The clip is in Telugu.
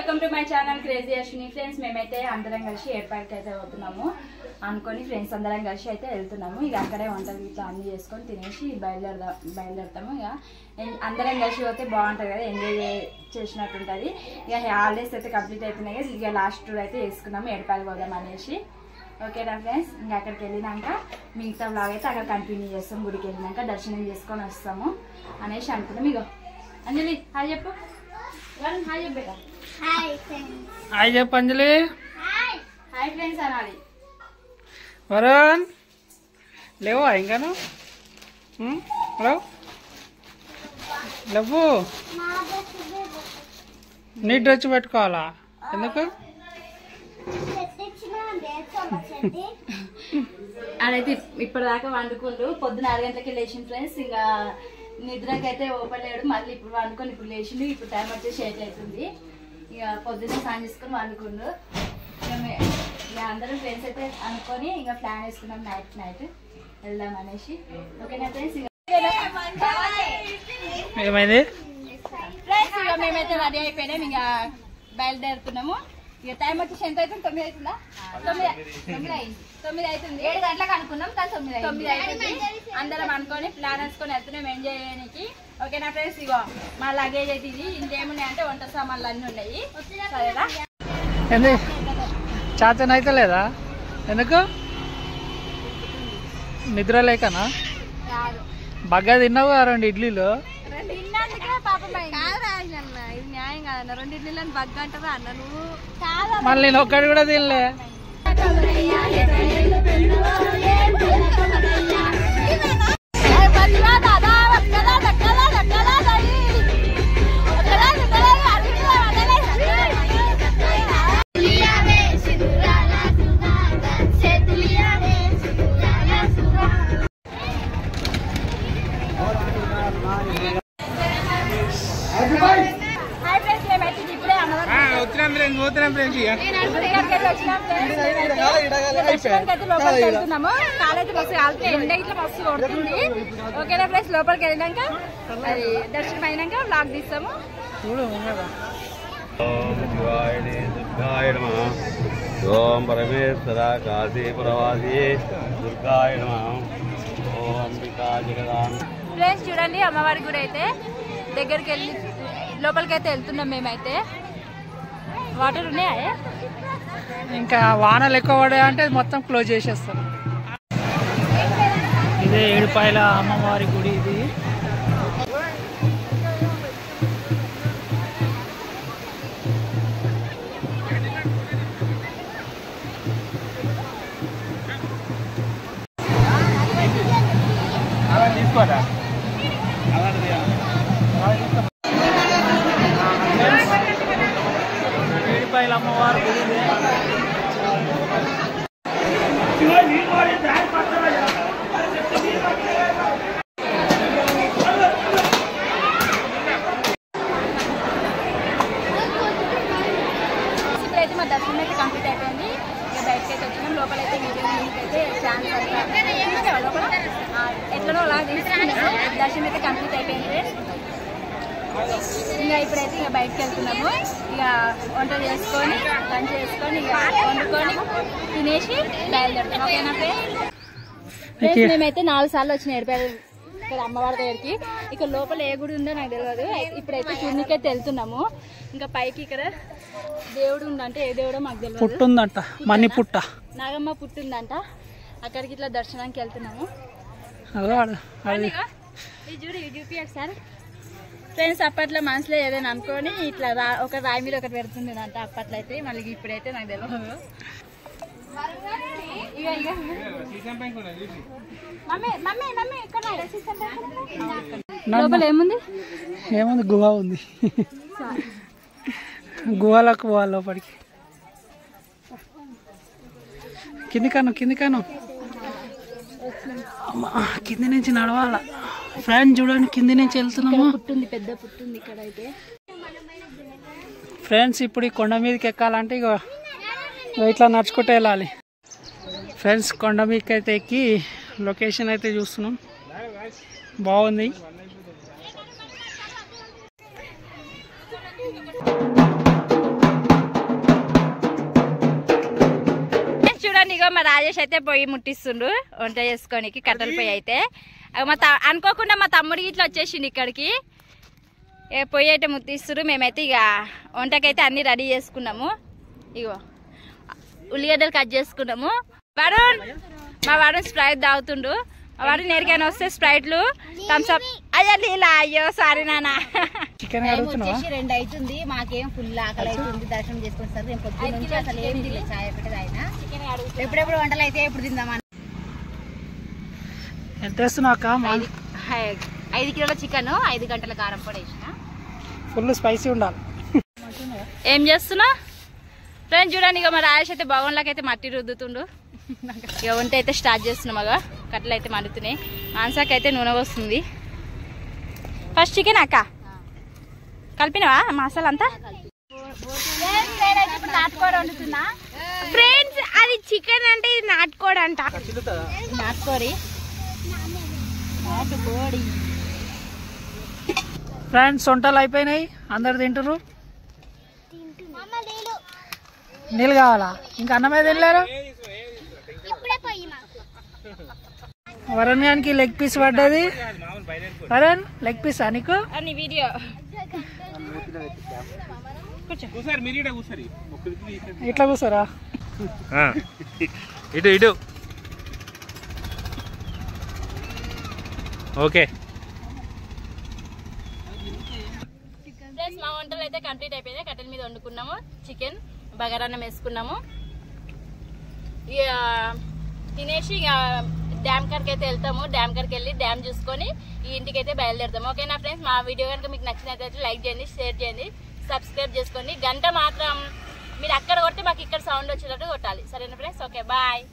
Welcome to my channel crazy Ashwini friends. మేమైతే అందరం కలిసి ఏర్పాటుకి అయితే అవుతున్నాము అనుకొని ఫ్రెండ్స్ అందరం కలిసి అయితే వెళ్తున్నాము. ఇక అక్కడే వంటలు ఇట్లా అన్నీ చేసుకొని తినేసి బయలుదేరుతాము. ఇక అందరం కలిసి పోతే బాగుంటుంది కదా, ఎంజాయ్ చేసినట్టు ఉంటుంది. ఇక హాలిడేస్ అయితే కంప్లీట్ అవుతున్నాయి కదా, ఇక లాస్ట్ టూర్ అయితే వేసుకున్నాము ఏర్పాటు పోదాం అనేసి. ఓకేనా ఫ్రెండ్స్, ఇంకా అక్కడికి వెళ్ళినాక మిగతా బ్లాగ్ అయితే అక్కడ కంటిన్యూ చేస్తాం. గుడికి వెళ్ళినాక దర్శనం చేసుకొని వస్తాము అనేసి అనుకున్నాం. ఇక అంజలి హాయ్ చెప్పు. హాయ్ చెప్పు బేటా. హాయ్ చెప్పు అంజలి. హాయ్ ఫ్రెండ్స్ అనాలి. వరుణ్ లేవా ఇంకాను? హలో లేవు, నీ డ్రెస్ పెట్టుకోవాలా? ఎందుకు? అదైతే ఇప్పటిదాకా వండుకుంటూ పొద్దున 6 గంటలకి లేచింది ఫ్రెండ్స్. ఇంకా నిద్రకైతే ఓపలేడు, మళ్ళీ ఇప్పుడు వండుకొని ఇప్పుడు లేచిండు. ఇప్పుడు టైం వచ్చేసి 8 అవుతుంది. ఇక పొద్దున్న స్నానం చేసుకొని వండుకుండు. ఇక అందరూ ఫ్రెండ్స్ అయితే అనుకొని ఇంకా ప్లాన్ వేసుకున్నాం నైట్ వెళ్దాం అనేసి. ఓకేనా ఫ్రెండ్స్? ఏమైంది ఫ్రెండ్స్, ఇక మేమైతే రెడీ అయిపోయినాం. ఇక బయలుదేరుతున్నాము. ఇక టైం వచ్చేసి ఎంత అవుతుంది? 9 అవుతుందా? 9 అవుతుంది. 7 గంటలకు అనుకున్నాం కానీ 9 అవుతుంది. అందరం అనుకొని ప్లాన్ వేసుకొని వెళ్తున్నాం ఎంజాయ్ చేయడానికి. ఓకేనా ఫ్రెండ్స్? ఇగో మా లగేజ్ అయితే ఇది. ఇంకేమున్నాయి అంటే వంట సామాన్లు అన్నీ ఉన్నాయి. సరేనా? ఏంది చాచన్ అయితే లేదా? ఎందుకు? నిద్ర లేకనా? బాగా తిన్నావు 2 ఇడ్లీలు. ఇది న్యాయం కాదన్న, 2 ఇడ్లీలను బగ్గ అంటారా అన్న నువ్వు? మళ్ళీ నేను ఒక్కటి కూడా తినలే. కాలేజీ బస్సు కాలితే ఎండ ఇట్లా బస్సు కొడుతుంది. ఓకేనా ఫ్రెండ్స్? లోపలికి వెళ్ళినాక అది దర్శనం అయినాక బ్లాగ్ తీస్తాము. ఓం పరమేశ్వర కాశీపురవాసి దుర్గాయ నమః. ఓం అంబికా జగదాంబ. ఫ్రెండ్స్ చూడండి, అమ్మవారి గుడి అయితే దగ్గరికి వెళ్ళి లోపలికి అయితే వెళ్తున్నాం. మేమైతే వాటర్ ఉన్నాయా? ఇంకా వానలు ఎక్కువ పడాయి అంటే మొత్తం క్లోజ్ చేసేస్తారు. ఇదే ఏడుపాయల అమ్మవారి గుడి ఇది. తీసుకోరా ఏడుపాయల అమ్మవారి గుడి. ఇప్పుడైతే మా దర్శనం అయితే కంప్లీట్ అయిపోయింది. ఇక బయటకి అయితే వచ్చినాం. లోపలైతే అయితే ఛాన్స్ లోపల ఎట్లనో అలా తీసుకున్నాము. దర్శనం అయితే కంప్లీట్ అయిపోయింది. ఇంకా ఇప్పుడైతే ఇక బయటకు వెళ్తున్నాము. ఇక వంట చేసుకొని లంచ్ చేసుకొని ఇక వండుకొని తినేసి బయలుదేరుతాం. ఓకేనా ఫ్రెండ్స్? మేమైతే 4 సార్లు వచ్చిన ఏర్పాటు ఇక్కడ అమ్మవారి దగ్గరికి. ఇక్కడ లోపల ఏ గుడి ఉందో నాకు తెలియదు. ఇప్పుడైతే చూడనికైతే వెళ్తున్నాము. ఇంకా పైకి ఇక్కడ దేవుడు ఉందంటే ఏ దేవుడో మాకు తెలియదు. పుట్టుందంట, మణి పుట్ట, నాగమ్మ పుట్టిందంట. అక్కడికి ఇట్లా దర్శనానికి వెళ్తున్నాము. చూడు చూపి ఒకసారి ఫ్రెండ్స్. అప్పట్లో మనసులో ఏదైనా అనుకొని ఇట్లా ఒక రాయి మీద ఒకటి పెడుతుంది అంట అప్పట్లో అయితే. మళ్ళీ ఇప్పుడైతే నాకు తెలియదు. లోపల ఏముంది? ఏముంది? గుహ ఉంది. గుహలకు పోవాలి లోపలికి. కింది కాను కింది నుంచి నడవాల. ఫ్రెండ్ చూడండి, కింది నుంచి వెళ్తున్నాము. పుట్టుంది, పెద్ద పుట్టుంది ఇక్కడ అయితే. ఫ్రెండ్స్ ఇప్పుడు ఈ కొండ మీదకి ఎక్కాలంటే ఇక ఇట్లా నడుచుకుంటూ వెళ్ళాలి. ఫ్రెండ్స్ కొండ మీదకి అయితే ఎక్కి లొకేషన్ అయితే చూస్తున్నాం. బాగుంది. చూడండి ఇగో మా రాజేష్ అయితే పొయ్యి ముట్టిస్తుండు వంట చేసుకోనికి కట్టెల పొయ్యి అయితే అనుకోకుండా మా తమ్ముడికి ఇట్లా వచ్చేసిండు ఇక్కడికి పొయ్యి అయితే ముట్టిస్తురు మేమైతే ఇక వంటకైతే అన్ని రెడీ చేసుకున్నాము ఇగో ఉల్లిగడ్డలు కట్ చేసుకున్నాము మా వరుణ్ స్ప్రైట్ తాగుతుండు మా వరుణ్ నేరికైనా వస్తే స్ప్రైట్లు థమ్స్అప్ అయ్యో లీలా అయ్యో సారీ నాన్న చికెన్ వచ్చేసి 2 అవుతుంది మాకేం ఫుల్ ఆకలి అవుతుంది దర్శనం చేసుకుని సార్ నేను పొద్దున్న నుంచి అసలు ఏం తినలేదు చాయ్ పెట్టేది ఆయన ఎప్పుడెప్పుడు వంటలు అయితే ఎప్పుడు తిందామని ఎంత వేస్తున్నావు అక్క 5 కిలోల చికెన్ 5 గంటల కారం పొడి వేసిన ఫుల్ స్పైసీ ఉండాలి ఏం చేస్తున్నా ఫ్రెండ్స్ చూడండి ఇక మా రాజేష్ అయితే భవన్లోకి అయితే మట్టి రుద్దుతుండు ఇక వంట అయితే స్టార్ట్ చేస్తున్నాం అగా కట్టెలు అయితే మండుతున్నాయి మాంసాకి అయితే నూనె వస్తుంది ఫస్ట్ చికెన్ అక్క కలిపినవా మసాలా అంతా నాటుకోడి వండుతున్నా ఫ్రెండ్స్ అది చికెన్ అంటే ఇది నాటుకోడి అంట నాటుకోడి ఫ్రెండ్స్ వంటలు అయిపోయినాయి అందరు తింటారు నీళ్ళు కావాలా ఇంకా అన్నమే తినలేరు వరుణ్ గానికి లెగ్ పీస్ పడ్డది వరుణ్ లెగ్ పీసా నీకు అని వీడియో ఇట్లా కూర్చోరా ఇటు ఓకే ఫ్రెండ్స్ మా వంటలు అయితే కంప్లీట్ అయిపోయినాయి కట్టెల మీద వండుకున్నాము చికెన్ బగారన్నం వేసుకున్నాము ఇక తినేసి ఇక డ్యామ్ కాడికి అయితే వెళ్తాము డ్యామ్ కాడికి వెళ్ళి డ్యామ్ చూసుకొని ఈ ఇంటికి అయితే బయలుదేరుతాము ఓకేనా ఫ్రెండ్స్ మా వీడియో కనుక మీకు నచ్చినట్లయితే లైక్ చేయండి షేర్ చేయండి సబ్స్క్రైబ్ చేసుకోండి గంట మాత్రం మీరు అక్కడ కొడితే మాకు ఇక్కడ సౌండ్ వచ్చేటట్టు కొట్టాలి సరేనా ఫ్రెండ్స్ ఓకే బాయ్